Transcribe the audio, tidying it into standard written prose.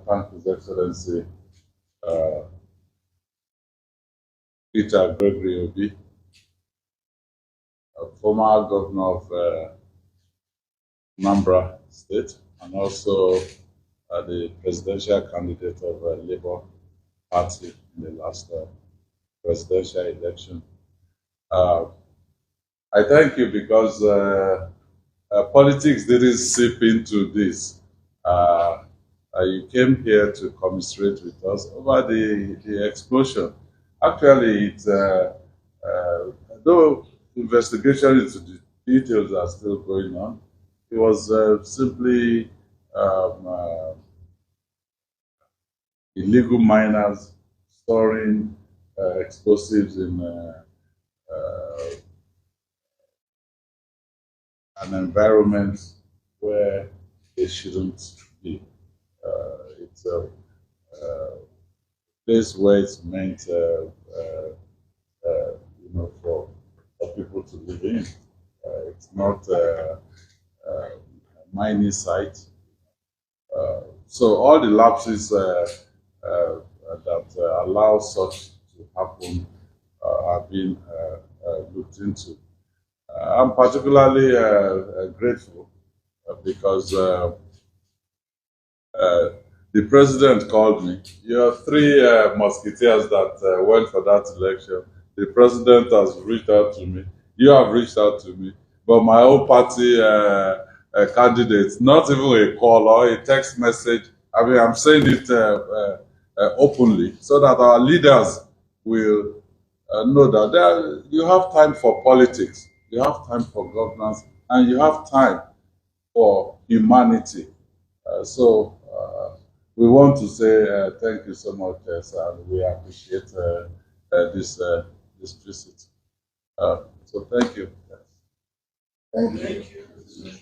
thank His Excellency uh, Peter Gregory Obi, former governor of Anambra State, and also the presidential candidate of Labour Party in the last presidential election. Uh, I thank you because politics didn't seep into this. Uh, you came here to commiserate with us over the explosion. Actually, though investigation into the details are still going on, it was simply illegal miners storing explosives in uh, an environment where they shouldn't be. It's a place where it's meant, for people to live in. It's not a mining site. So all the lapses that allow such to happen have been looked into. I'm particularly grateful because uh, the president called me. You are three musketeers that went for that election. The president has reached out to me. You have reached out to me. But my own party candidate, not even a call or a text message. I mean, I'm saying it openly so that our leaders will know that you have time for politics, you have time for governance, and you have time for humanity. We want to say thank you so much, sir, and we appreciate this visit. So thank you. Thank you.